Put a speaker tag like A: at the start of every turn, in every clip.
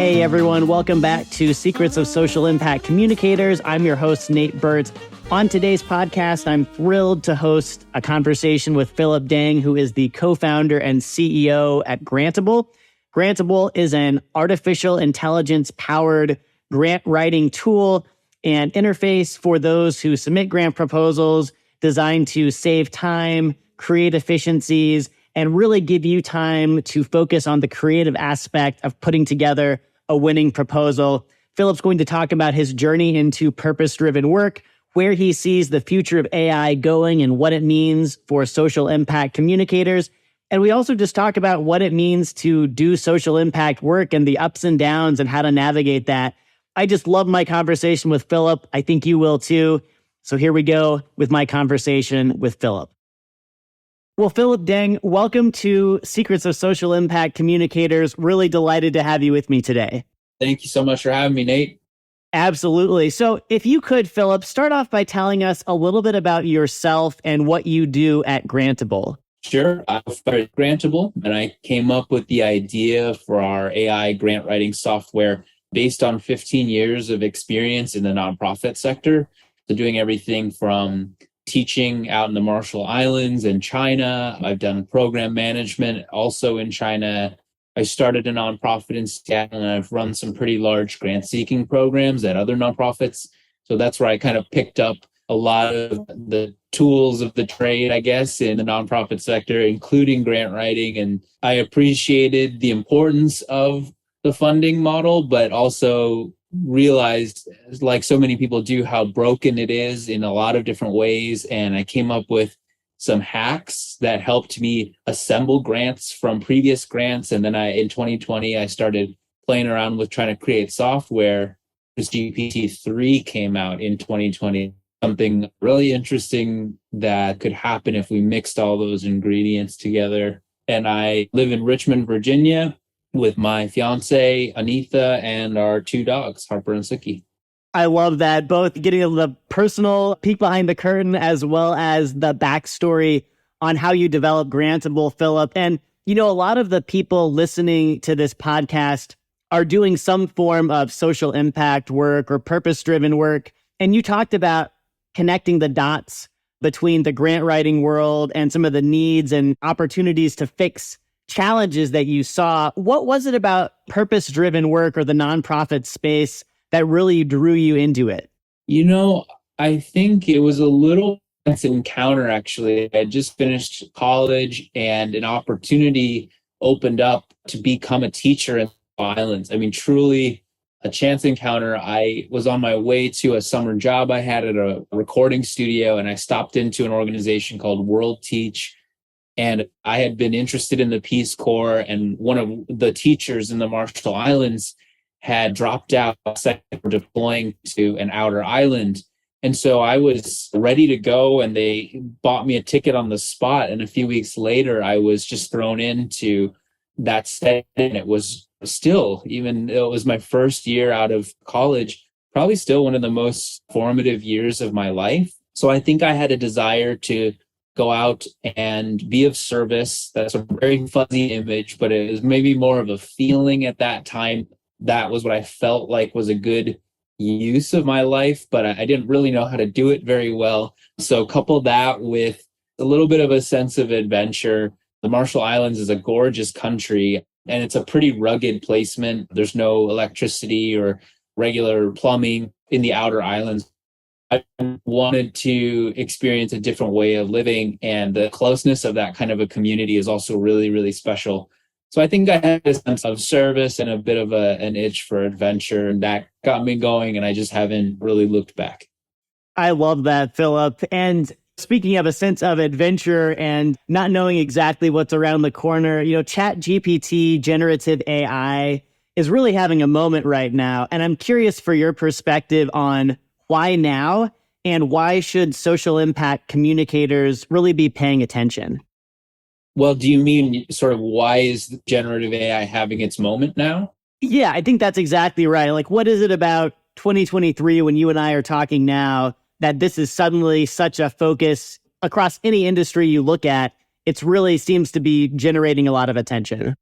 A: Hey everyone, welcome back to Secrets of Social Impact Communicators. I'm your host, Nate Burt. On today's podcast, I'm thrilled to host a conversation with Philip Deng, who is the co-founder and CEO at Grantable. Grantable is an artificial intelligence-powered grant writing tool and interface for those who submit grant proposals designed to save time, create efficiencies, and really give you time to focus on the creative aspect of putting together a winning proposal. Philip's going to talk about his journey into purpose-driven work, where he sees the future of AI going and what it means for social impact communicators. And we also just talk about what it means to do social impact work and the ups and downs and how to navigate that. I just love my conversation with Philip. I think you will too. So here we go with my conversation with Philip. Well, Philip Deng, welcome to Secrets of Social Impact Communicators. Really delighted to have you with me today.
B: Thank you so much for having me, Nate.
A: Absolutely. So if you could, Philip, start off by telling us a little bit about yourself and what you do at Grantable.
B: Sure. I started Grantable, and I came up with the idea for our AI grant writing software based on 15 years of experience in the nonprofit sector. So doing everything from teaching out in the Marshall Islands and China. I've done program management also in China. I started a nonprofit in Seattle, and I've run some pretty large grant-seeking programs at other nonprofits. So that's where I kind of picked up a lot of the tools of the trade, I guess, in the nonprofit sector, including grant writing. And I appreciated the importance of the funding model, but also realized, like so many people do, how broken it is in a lot of different ways. And I came up with some hacks that helped me assemble grants from previous grants. And then in 2020, I started playing around with trying to create software. This GPT-3 came out in 2020, something really interesting that could happen if we mixed all those ingredients together. And I live in Richmond, Virginia, with my fiance, Anitha, and our two dogs, Harper and Siki.
A: I love that, both getting the personal peek behind the curtain as well as the backstory on how you develop Grantable, Philip. And, you know, a lot of the people listening to this podcast are doing some form of social impact work or purpose-driven work. And you talked about connecting the dots between the grant writing world and some of the needs and opportunities to fix challenges that you saw. What was it about purpose-driven work or the nonprofit space that really drew you into it?
B: You know, I think it was a little encounter, actually. I just finished college and an opportunity opened up to become a teacher in the islands. I mean, truly a chance encounter. I was on my way to a summer job I had at a recording studio, and I stopped into an organization called World Teach. And I had been interested in the Peace Corps, and one of the teachers in the Marshall Islands had dropped out for deploying to an outer island. And so I was ready to go, and they bought me a ticket on the spot. And a few weeks later, I was just thrown into that setting. And it was still, even though it was my first year out of college, probably still one of the most formative years of my life. So I think I had a desire to go out and be of service. That's a very fuzzy image, but it was maybe more of a feeling at that time. That was what I felt like was a good use of my life, but I didn't really know how to do it very well. So couple that with a little bit of a sense of adventure. The Marshall Islands is a gorgeous country, and it's a pretty rugged placement. There's no electricity or regular plumbing in the outer islands. I wanted to experience a different way of living, and the closeness of that kind of a community is also really, really special. So I think I had a sense of service and a bit of an itch for adventure, and that got me going, and I just haven't really looked back.
A: I love that, Philip. And speaking of a sense of adventure and not knowing exactly what's around the corner, you know, ChatGPT, generative AI is really having a moment right now. And I'm curious for your perspective on why now, and why should social impact communicators really be paying attention?
B: Well, do you mean sort of why is generative AI having its moment now?
A: Yeah, I think that's exactly right. Like, what is it about 2023 when you and I are talking now that this is suddenly such a focus across any industry you look at? It really seems to be generating a lot of attention.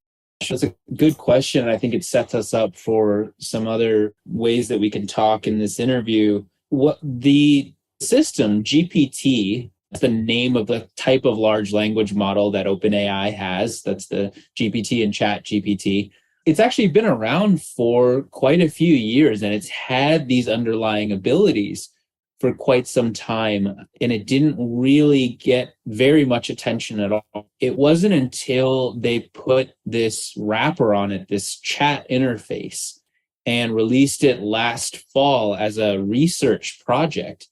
B: That's a good question. I think it sets us up for some other ways that we can talk in this interview. What the system, GPT, that's the name of the type of large language model that OpenAI has. That's the GPT and ChatGPT. It's actually been around for quite a few years, and it's had these underlying abilities for quite some time, and it didn't really get very much attention at all. It wasn't until they put this wrapper on it, this chat interface, and released it last fall as a research project,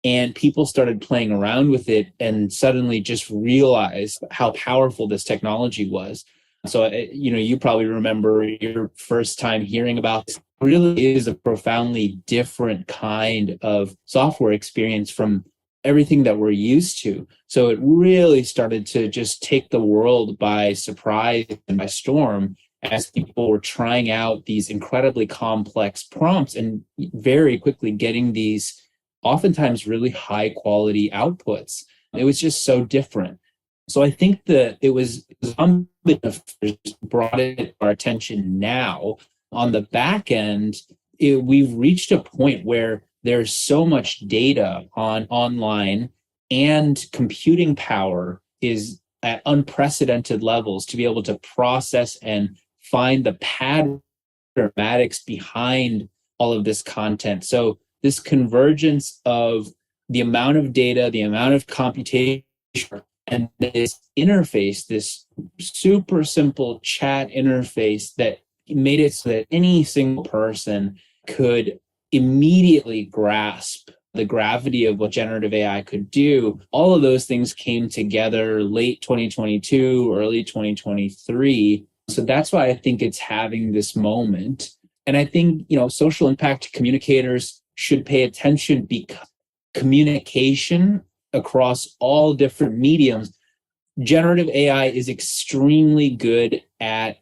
B: and people started playing around with it and suddenly just realized how powerful this technology was. So, you probably remember your first time hearing about this. It really is a profoundly different kind of software experience from everything that we're used to. So it really started to just take the world by surprise and by storm as people were trying out these incredibly complex prompts and very quickly getting these oftentimes really high quality outputs. It was just so different. So I think that it was brought it to our attention now. On the back end, we've reached a point where there's so much data online, and computing power is at unprecedented levels to be able to process and find the mathematics behind all of this content. So this convergence of the amount of data, the amount of computation, and this interface, this super simple chat interface that made it so that any single person could immediately grasp the gravity of what generative AI could do. All of those things came together late 2022, early 2023. So that's why I think it's having this moment. And I think, social impact communicators should pay attention, because communication across all different mediums, generative AI is extremely good at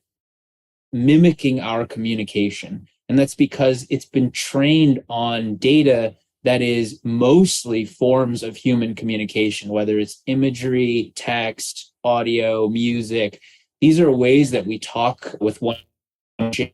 B: mimicking our communication. And that's because it's been trained on data that is mostly forms of human communication, whether it's imagery, text, audio, music. These are ways that we talk with one another,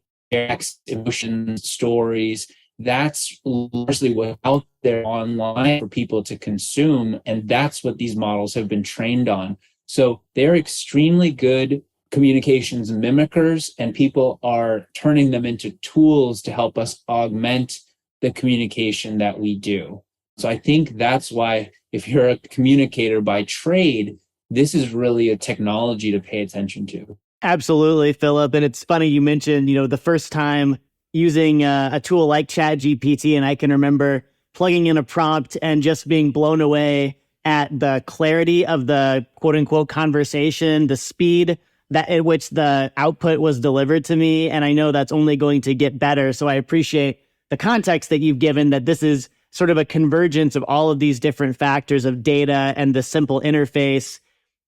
B: emotions, stories. That's largely what's out there online for people to consume. And that's what these models have been trained on. So they're extremely good communications mimickers, and people are turning them into tools to help us augment the communication that we do. So I think that's why, if you're a communicator by trade, this is really a technology to pay attention to.
A: Absolutely, Philip. And it's funny you mentioned, the first time using a tool like ChatGPT, and I can remember plugging in a prompt and just being blown away at the clarity of the quote unquote conversation, the speed at which the output was delivered to me. And I know that's only going to get better. So I appreciate the context that you've given, that this is sort of a convergence of all of these different factors of data and the simple interface,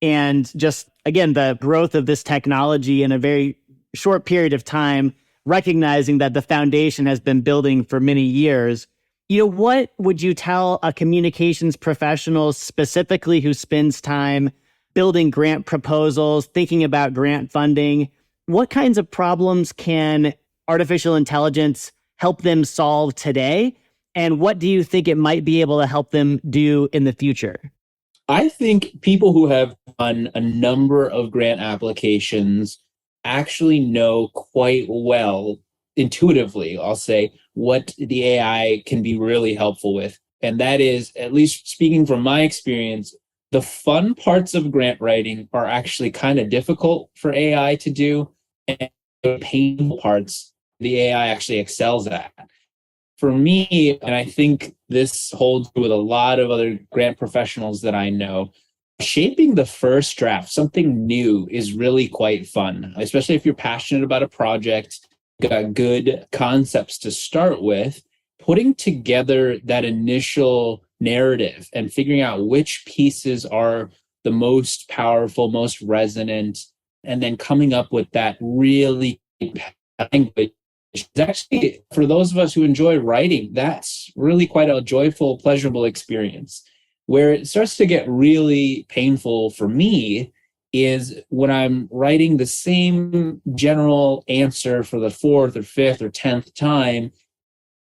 A: and just, again, the growth of this technology in a very short period of time, recognizing that the foundation has been building for many years. What would you tell a communications professional specifically who spends time building grant proposals, thinking about grant funding? What kinds of problems can artificial intelligence help them solve today? And what do you think it might be able to help them do in the future?
B: I think people who have done a number of grant applications actually know quite well, intuitively, I'll say, what the AI can be really helpful with. And that is, at least speaking from my experience, the fun parts of grant writing are actually kind of difficult for AI to do. And the painful parts, the AI actually excels at. For me, and I think this holds with a lot of other grant professionals that I know, shaping the first draft, something new, is really quite fun, especially if you're passionate about a project, got good concepts to start with. Putting together that initial narrative and figuring out which pieces are the most powerful, most resonant, and then coming up with that really language. Actually, for those of us who enjoy writing, that's really quite a joyful, pleasurable experience. Where it starts to get really painful for me is when I'm writing the same general answer for the fourth or fifth or 10th time,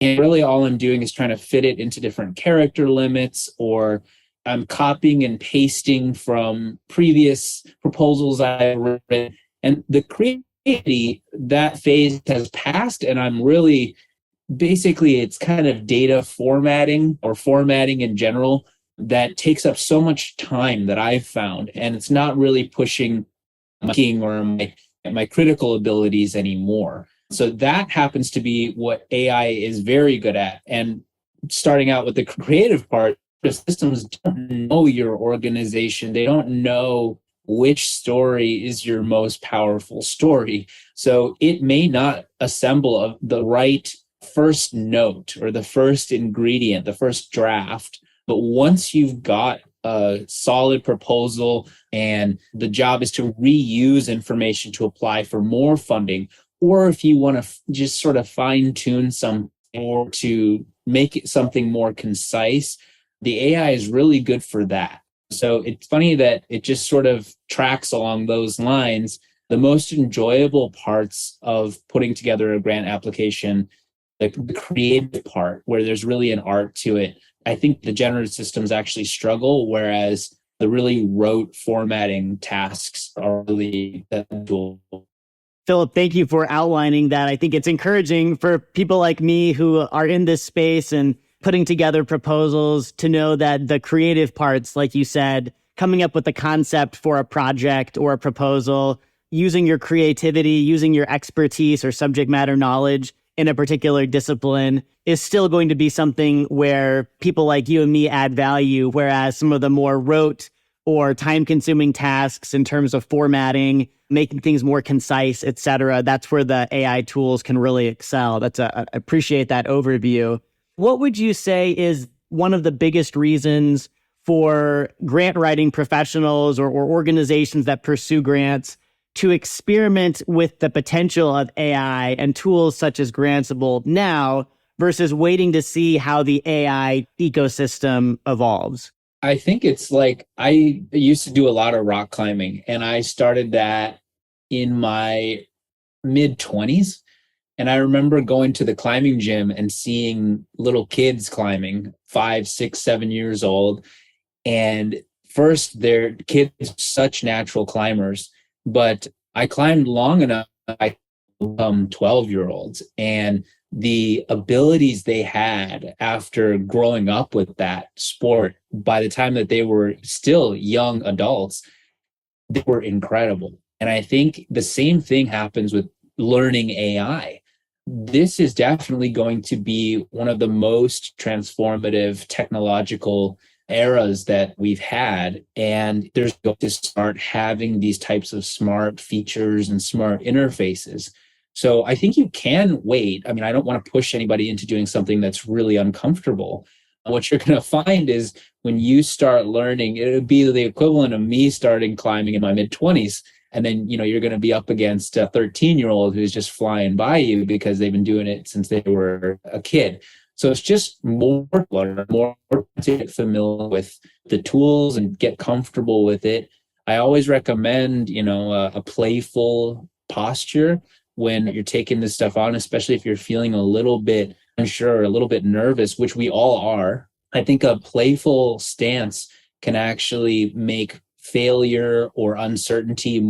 B: and really all I'm doing is trying to fit it into different character limits, or I'm copying and pasting from previous proposals I've written. And the creativity, that phase has passed, and I'm really basically it's kind of data formatting or formatting in general that takes up so much time that I've found, and it's not really pushing my thinking or my critical abilities anymore. So that happens to be what AI is very good at. And starting out with the creative part, the systems don't know your organization. They don't know which story is your most powerful story. So it may not assemble the right first note or the first ingredient, the first draft. But once you've got a solid proposal and the job is to reuse information to apply for more funding, or if you want to just sort of fine tune some or to make it something more concise, the AI is really good for that. So it's funny that it just sort of tracks along those lines. The most enjoyable parts of putting together a grant application, like the creative part where there's really an art to it, I think the generative systems actually struggle, whereas the really rote formatting tasks are really cool.
A: Philip, thank you for outlining that. I think it's encouraging for people like me who are in this space and putting together proposals to know that the creative parts, like you said, coming up with the concept for a project or a proposal, using your creativity, using your expertise or subject matter knowledge in a particular discipline is still going to be something where people like you and me add value, whereas some of the more rote or time-consuming tasks in terms of formatting, making things more concise, et cetera, that's where the AI tools can really excel. I appreciate that overview. What would you say is one of the biggest reasons for grant writing professionals or organizations that pursue grants to experiment with the potential of AI and tools such as Grantable now versus waiting to see how the AI ecosystem evolves?
B: I think it's like I used to do a lot of rock climbing, and I started that in my mid 20s. And I remember going to the climbing gym and seeing little kids climbing, 5, 6, 7 years old. And first, their kids are such natural climbers, but I climbed long enough. I become 12-year-olds, and the abilities they had after growing up with that sport, by the time that they were still young adults, they were incredible. And I think the same thing happens with learning AI. This is definitely going to be one of the most transformative technological eras that we've had. And there's going to start having these types of smart features and smart interfaces. So I think you can wait. I mean, I don't want to push anybody into doing something that's really uncomfortable. What you're going to find is when you start learning, it would be the equivalent of me starting climbing in my mid 20s. And then, you're going to be up against a 13-year-old who's just flying by you because they've been doing it since they were a kid. So it's just more to get familiar with the tools and get comfortable with it. I always recommend, a playful posture when you're taking this stuff on, especially if you're feeling a little bit unsure, a little bit nervous, which we all are. I think a playful stance can actually make failure or uncertainty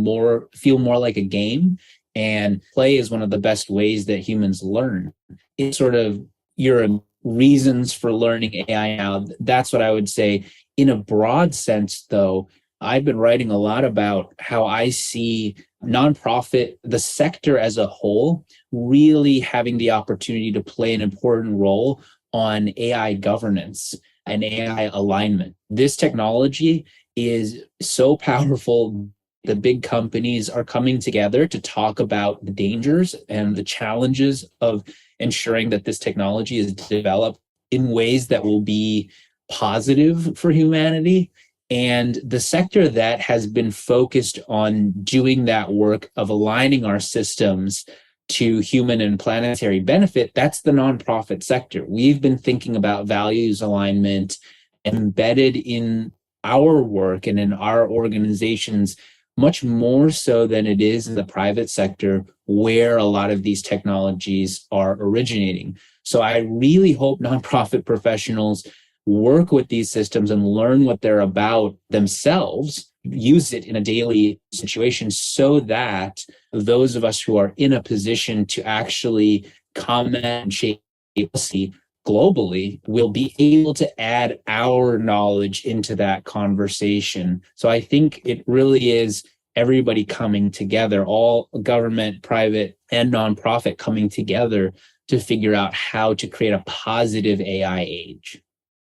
B: feel more like a game. And play is one of the best ways that humans learn. It's sort of your reasons for learning AI now. That's what I would say. In a broad sense, though, I've been writing a lot about how I see nonprofit, the sector as a whole, really having the opportunity to play an important role on AI governance and AI alignment. This technology is so powerful. The big companies are coming together to talk about the dangers and the challenges of ensuring that this technology is developed in ways that will be positive for humanity. And the sector that has been focused on doing that work of aligning our systems to human and planetary benefit, that's the nonprofit sector. We've been thinking about values alignment embedded in our work and in our organizations much more so than it is in the private sector where a lot of these technologies are originating. So I really hope nonprofit professionals work with these systems and learn what they're about themselves, use it in a daily situation so that those of us who are in a position to actually comment and shape policy globally will be able to add our knowledge into that conversation. So I think it really is everybody coming together, all government, private, and nonprofit coming together to figure out how to create a positive AI age.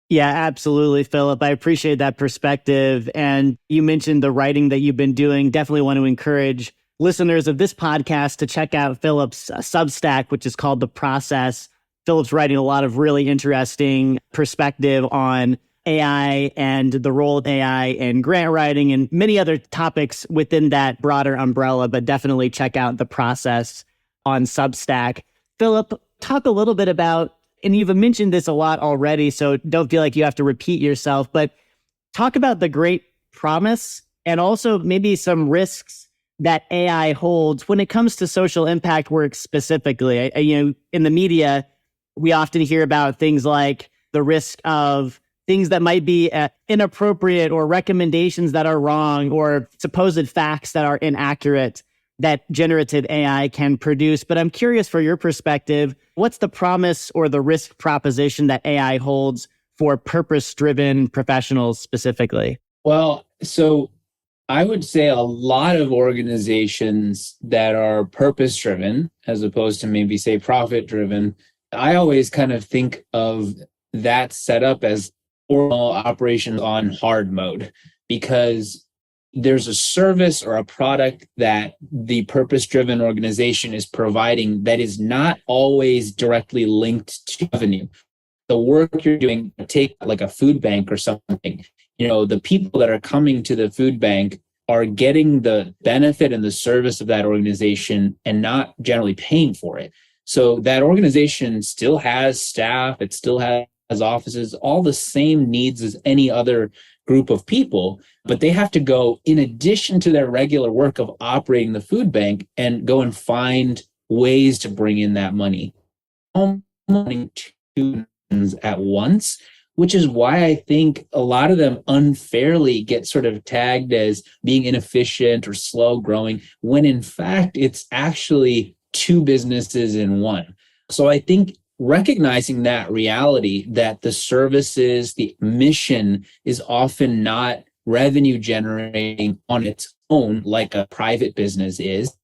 A: Yeah, absolutely, Philip. I appreciate that perspective. And you mentioned the writing that you've been doing. Definitely want to encourage listeners of this podcast to check out Philip's Substack, which is called The Process. Philip's writing a lot of really interesting perspective on AI and the role of AI in grant writing and many other topics within that broader umbrella, but definitely check out The Process on Substack. Philip, talk a little bit about, and you've mentioned this a lot already, so don't feel like you have to repeat yourself, but talk about the great promise and also maybe some risks that AI holds when it comes to social impact work specifically. In the media, we often hear about things like the risk of things that might be inappropriate or recommendations that are wrong or supposed facts that are inaccurate that generative AI can produce. But I'm curious for your perspective, what's the promise or the risk proposition that AI holds for purpose-driven professionals specifically?
B: Well, so I would say a lot of organizations that are purpose-driven, as opposed to maybe say profit-driven, I always kind of think of that setup as formal operations on hard mode, because there's a service or a product that the purpose-driven organization is providing that is not always directly linked to revenue. The work you're doing, take like a food bank or something, the people that are coming to the food bank are getting the benefit and the service of that organization and not generally paying for it. So that organization still has staff, it still has offices, all the same needs as any other group of people, but they have to go in addition to their regular work of operating the food bank and go and find ways to bring in that money. At once, which is why I think a lot of them unfairly get sort of tagged as being inefficient or slow growing, when in fact it's actually two businesses in one. So I think recognizing that reality, that the services, the mission is often not revenue generating on its own like a private business is,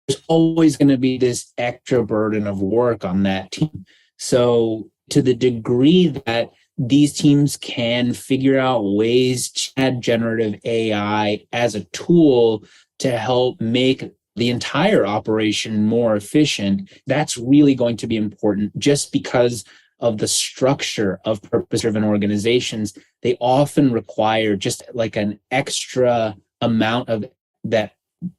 B: there's always going to be this extra burden of work on that team. So to the degree that these teams can figure out ways to add generative AI as a tool to help make the entire operation more efficient, that's really going to be important, just because of the structure of purpose-driven organizations. They often require just like an extra amount of that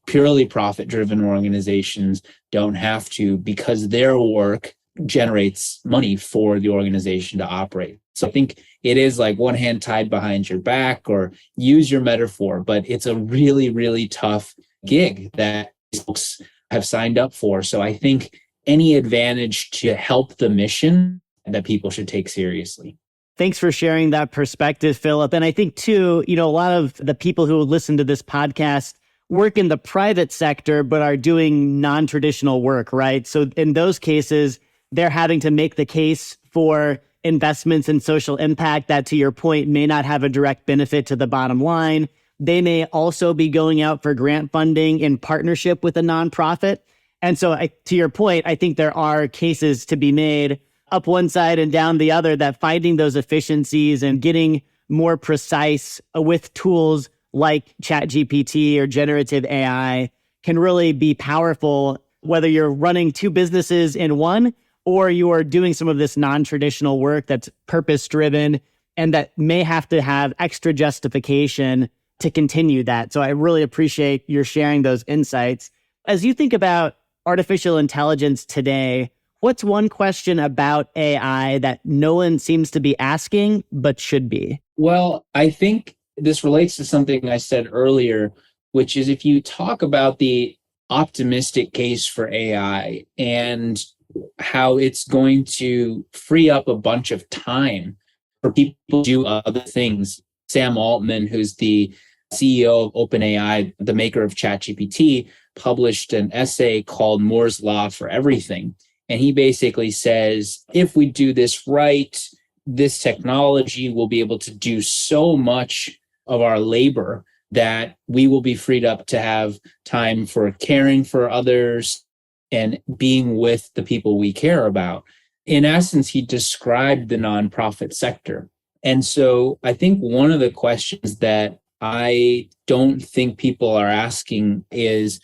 B: purely profit-driven organizations don't have to, because their work generates money for the organization to operate. So I think it is like one hand tied behind your back, or use your metaphor, but it's a really, really tough gig that folks have signed up for. So I think any advantage to help the mission that people should take seriously.
A: Thanks for sharing that perspective, Philip. And I think too, a lot of the people who listen to this podcast work in the private sector, but are doing non-traditional work, right? So in those cases, they're having to make the case for investments in social impact that, to your point, may not have a direct benefit to the bottom line. They may also be going out for grant funding in partnership with a nonprofit. And so to your point, I think there are cases to be made up one side and down the other, that finding those efficiencies and getting more precise with tools like ChatGPT or generative AI can really be powerful, whether you're running two businesses in one or you're doing some of this non-traditional work that's purpose-driven and that may have to have extra justification to continue that. So I really appreciate your sharing those insights. As you think about artificial intelligence today, what's one question about AI that no one seems to be asking but should be?
B: Well, I think this relates to something I said earlier. which is if you talk about the optimistic case for AI and how it's going to free up a bunch of time for people to do other things. Sam Altman, who's the CEO of OpenAI, the maker of ChatGPT, published an essay called Moore's Law for Everything. And he basically says, if we do this right, this technology will be able to do so much of our labor that we will be freed up to have time for caring for others and being with the people we care about. In essence, he described the nonprofit sector. And so I think one of the questions that I don't think people are asking is,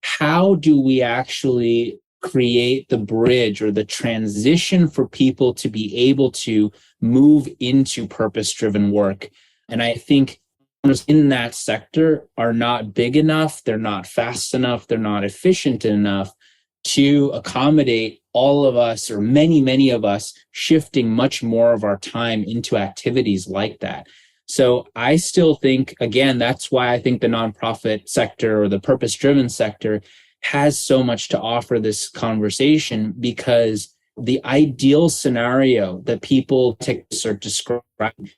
B: how do we actually create the bridge or the transition for people to be able to move into purpose-driven work? And I think in that sector are not big enough, they're not fast enough, they're not efficient enough to accommodate all of us, or many of us, shifting much more of our time into activities like that. So I still think, again, that's why I think the nonprofit sector or the purpose-driven sector has so much to offer this conversation, because the ideal scenario that people are describing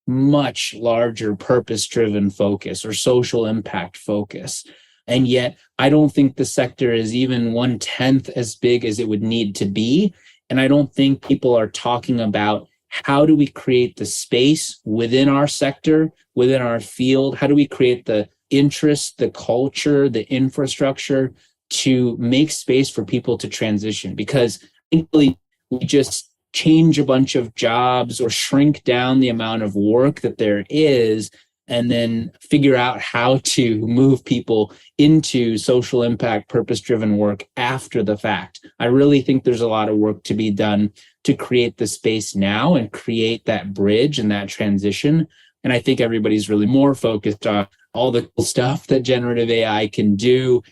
B: much larger purpose-driven focus or social impact focus. And yet, I don't think the sector is even 1/10 as big as it would need to be. And I don't think people are talking about, how do we create the space within our sector, within our field? How do we create the interest, the culture, the infrastructure to make space for people to transition? Because we just change a bunch of jobs or shrink down the amount of work that there is, and then figure out how to move people into social impact, purpose-driven work after the fact. I really think there's a lot of work to be done to create the space now and create that bridge and that transition. And I think everybody's really more focused on all the cool stuff that generative AI can do,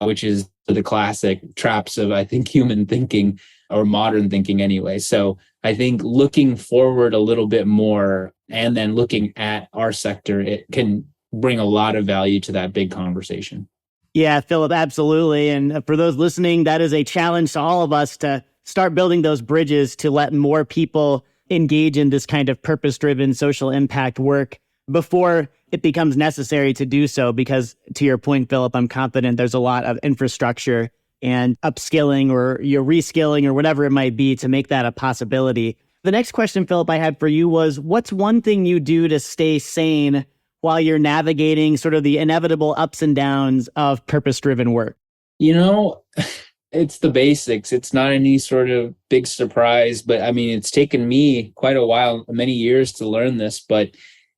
B: which is the classic traps of, I think, human thinking, or modern thinking anyway. So I think looking forward a little bit more and then looking at our sector, it can bring a lot of value to that big conversation.
A: Yeah, Philip, absolutely. And for those listening, that is a challenge to all of us to start building those bridges to let more people engage in this kind of purpose-driven social impact work before it becomes necessary to do so. Because to your point, Philip, I'm confident there's a lot of infrastructure and upskilling or reskilling or whatever it might be to make that a possibility. The next question, Philip, I had for you was, what's one thing you do to stay sane while you're navigating sort of the inevitable ups and downs of purpose-driven work?
B: It's the basics. It's not any sort of big surprise, but I mean, it's taken me quite a while, many years to learn this, but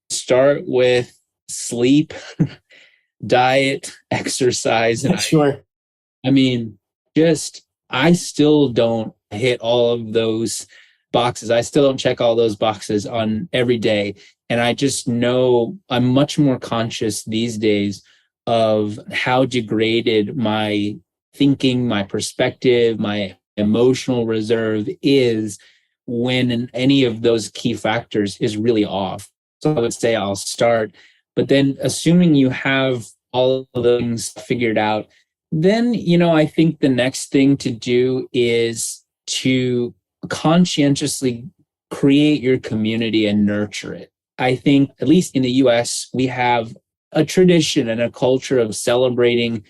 B: start with sleep, diet, exercise. And
A: Sure.
B: I still don't hit all of those boxes. I still don't check all those boxes on every day. And I just know I'm much more conscious these days of how degraded my thinking, my perspective, my emotional reserve is when any of those key factors is really off. So I would say I'll start, but then assuming you have all of the things figured out, then, I think the next thing to do is to conscientiously create your community and nurture it. I think, at least in the US, we have a tradition and a culture of celebrating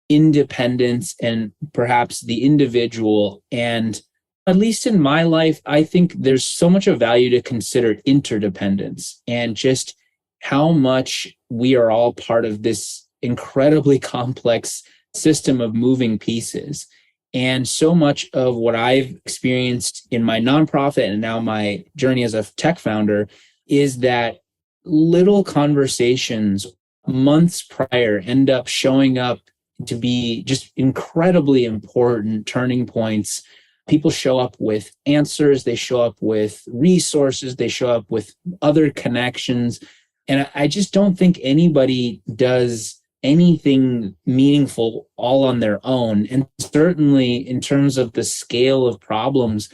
B: independence and perhaps the individual. And at least in my life, I think there's so much of value to consider interdependence and just how much we are all part of this incredibly complex system of moving pieces. And so much of what I've experienced in my nonprofit and now my journey as a tech founder is that little conversations months prior end up showing up to be just incredibly important turning points. People show up with answers, they show up with resources, they show up with other connections. And I just don't think anybody does anything meaningful all on their own. And certainly in terms of the scale of problems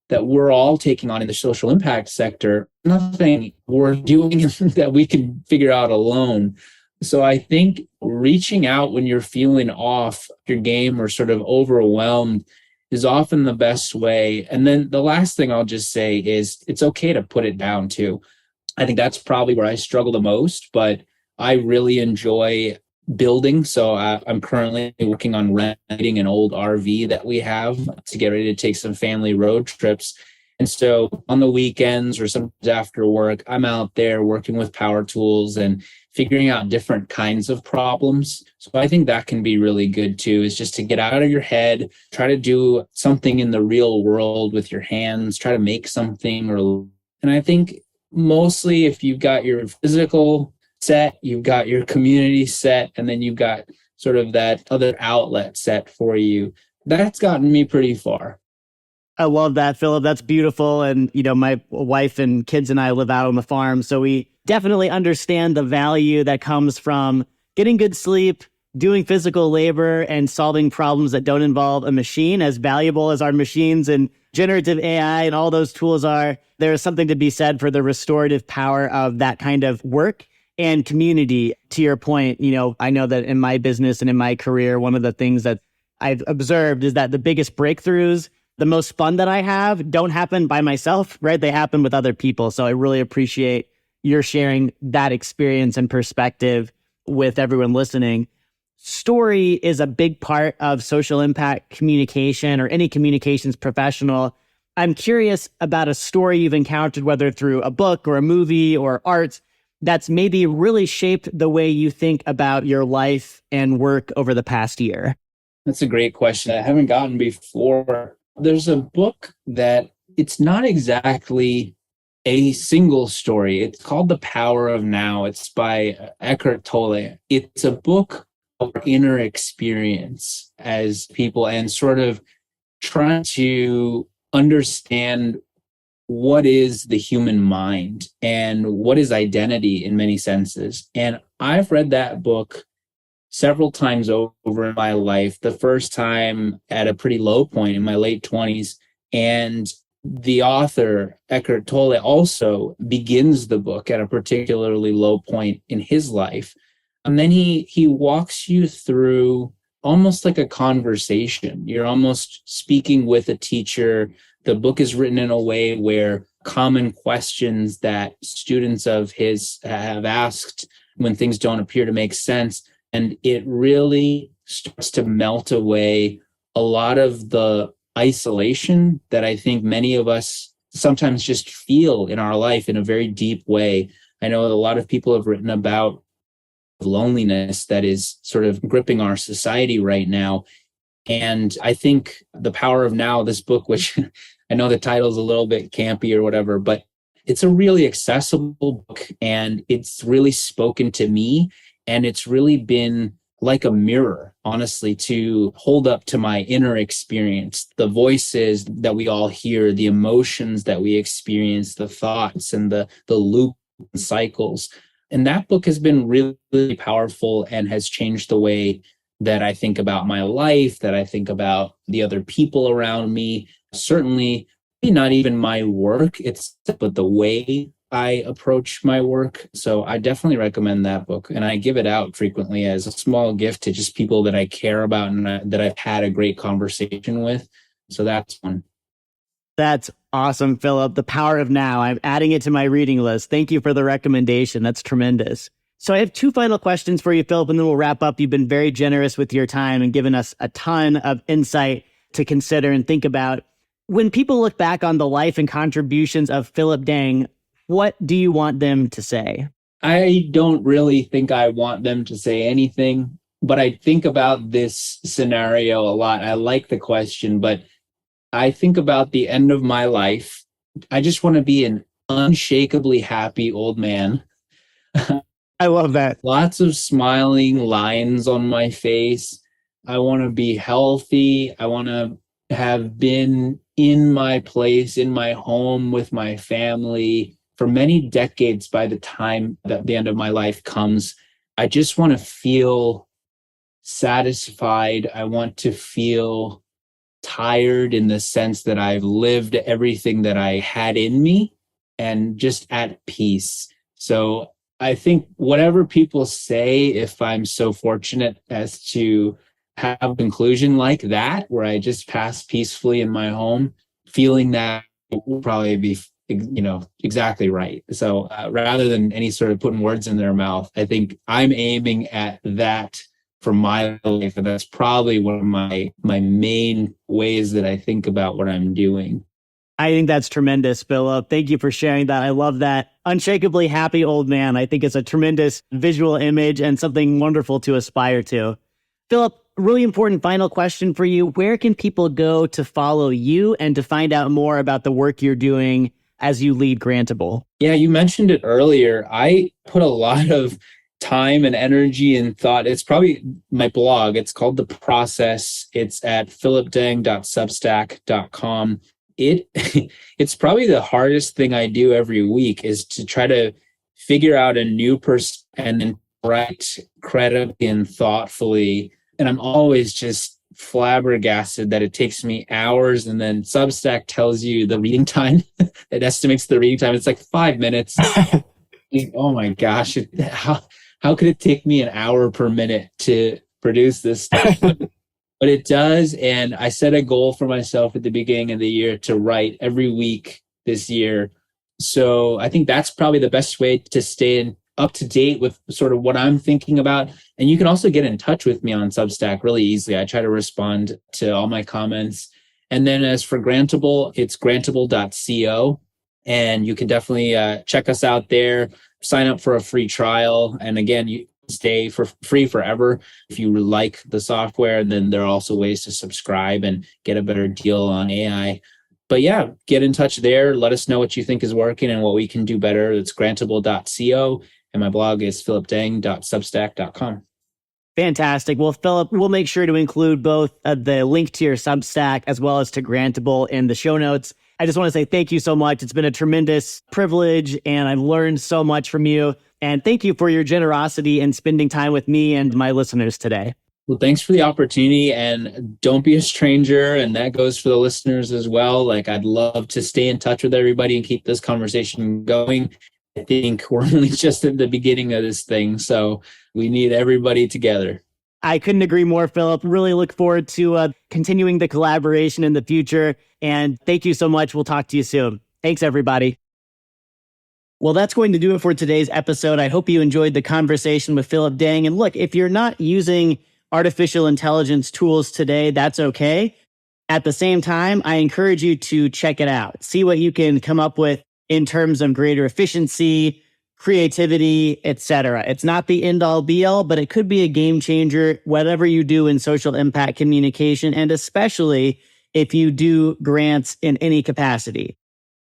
B: that we're all taking on in the social impact sector, nothing we're doing that we can figure out alone. So I think reaching out when you're feeling off your game or sort of overwhelmed is often the best way. And then the last thing I'll just say is it's okay to put it down too. I think that's probably where I struggle the most, but I really enjoy building. So I'm currently working on renting an old RV that we have to get ready to take some family road trips. And so on the weekends or sometimes after work, I'm out there working with power tools and figuring out different kinds of problems. So I think that can be really good too, is just to get out of your head, try to do something in the real world with your hands, try to make something. And I think mostly if you've got your physical set, you've got your community set, and then you've got sort of that other outlet set for you, that's gotten me pretty far.
A: I love that, Philip. That's beautiful. And, my wife and kids and I live out on the farm. So we definitely understand the value that comes from getting good sleep, doing physical labor, and solving problems that don't involve a machine. As valuable as our machines and generative AI and all those tools are, there is something to be said for the restorative power of that kind of work and community. To your point, I know that in my business and in my career, one of the things that I've observed is that the biggest breakthroughs, the most fun that I have, don't happen by myself, right? They happen with other people. So I really appreciate your sharing that experience and perspective with everyone listening. Story is a big part of social impact communication or any communications professional. I'm curious about a story you've encountered, whether through a book or a movie or art, that's maybe really shaped the way you think about your life and work over the past year.
B: That's a great question. I haven't gotten before. There's a book that it's not exactly a single story. It's called The Power of Now. It's by Eckhart Tolle. It's a book of our inner experience as people and sort of trying to understand what is the human mind and what is identity in many senses. And I've read that book several times over in my life. The first time at a pretty low point in my late 20s. And the author, Eckhart Tolle, also begins the book at a particularly low point in his life. And then he walks you through almost like a conversation. You're almost speaking with a teacher. The book is written in a way where common questions that students of his have asked when things don't appear to make sense, and it really starts to melt away a lot of the isolation that I think many of us sometimes just feel in our life in a very deep way. I know a lot of people have written about loneliness that is sort of gripping our society right now. And I think The Power of Now, this book, which I know the title's a little bit campy or whatever, but it's a really accessible book and it's really spoken to me. And it's really been like a mirror, honestly, to hold up to my inner experience, the voices that we all hear, the emotions that we experience, the thoughts and the loop and cycles. And that book has been really, really powerful and has changed the way that I think about my life, that I think about the other people around me. Certainly, not even my work, but the way I approach my work. So I definitely recommend that book. And I give it out frequently as a small gift to just people that I care about and that I've had a great conversation with. So that's one.
A: That's awesome, Philip. The Power of Now. I'm adding it to my reading list. Thank you for the recommendation. That's tremendous. So I have two final questions for you, Philip, and then we'll wrap up. You've been very generous with your time and given us a ton of insight to consider and think about. When people look back on the life and contributions of Philip Deng, what do you want them to say?
B: I don't really think I want them to say anything, but I think about this scenario a lot. I like the question, but I think about the end of my life. I just want to be an unshakably happy old man.
A: I love that.
B: Lots of smiling lines on my face. I want to be healthy. I want to have been in my place, in my home with my family for many decades by the time that the end of my life comes. I just want to feel satisfied. I want to feel tired in the sense that I've lived everything that I had in me and just at peace. So I think whatever people say, if I'm so fortunate as to have a conclusion like that, where I just pass peacefully in my home, feeling that will probably be, exactly right. So rather than any sort of putting words in their mouth, I think I'm aiming at that for my life, and that's probably one of my main ways that I think about what I'm doing.
A: I think that's tremendous, Philip. Thank you for sharing that. I love that. Unshakably happy old man. I think it's a tremendous visual image and something wonderful to aspire to. Philip, really important final question for you. Where can people go to follow you and to find out more about the work you're doing as you lead Grantable?
B: Yeah, you mentioned it earlier. I put a lot of time and energy and thought. It's probably my blog. It's called The Process. It's at philipdeng.substack.com. It's probably the hardest thing I do every week is to try to figure out a new person and then write credibly and thoughtfully. And I'm always just flabbergasted that it takes me hours, and then Substack tells you the reading time. It estimates the reading time. It's like 5 minutes. Oh my gosh, how could it take me an hour per minute to produce this stuff? But it does. And I set a goal for myself at the beginning of the year to write every week this year. So I think that's probably the best way to stay up to date with sort of what I'm thinking about. And you can also get in touch with me on Substack really easily. I try to respond to all my comments. And then as for Grantable, it's grantable.co. And you can definitely check us out there, sign up for a free trial. And again, you stay for free forever. If you like the software, then there are also ways to subscribe and get a better deal on AI. But yeah, get in touch there. Let us know what you think is working and what we can do better. It's grantable.co. And my blog is philipdeng.substack.com.
A: Fantastic. Well, Philip, we'll make sure to include both the link to your Substack as well as to Grantable in the show notes. I just want to say thank you so much. It's been a tremendous privilege, and I've learned so much from you. And thank you for your generosity in spending time with me and my listeners today.
B: Well, thanks for the opportunity, and don't be a stranger. And that goes for the listeners as well. Like, I'd love to stay in touch with everybody and keep this conversation going. I think we're only just at the beginning of this thing, so we need everybody together.
A: I couldn't agree more, Philip. Really look forward to continuing the collaboration in the future. And thank you so much. We'll talk to you soon. Thanks, everybody. Well, that's going to do it for today's episode. I hope you enjoyed the conversation with Philip Deng. And look, if you're not using artificial intelligence tools today, that's okay. At the same time, I encourage you to check it out. See what you can come up with in terms of greater efficiency, creativity, etc. It's not the end all be all, but it could be a game changer, whatever you do in social impact communication, and especially if you do grants in any capacity.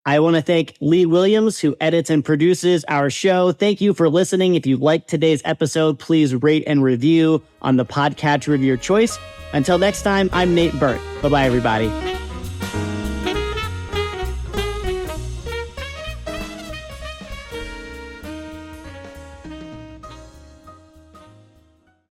A: I want to thank Lee Williams, who edits and produces our show. Thank you for listening. If you liked today's episode, please rate and review on the podcatcher of your choice. Until next time, I'm Nate Burt. Bye-bye, everybody.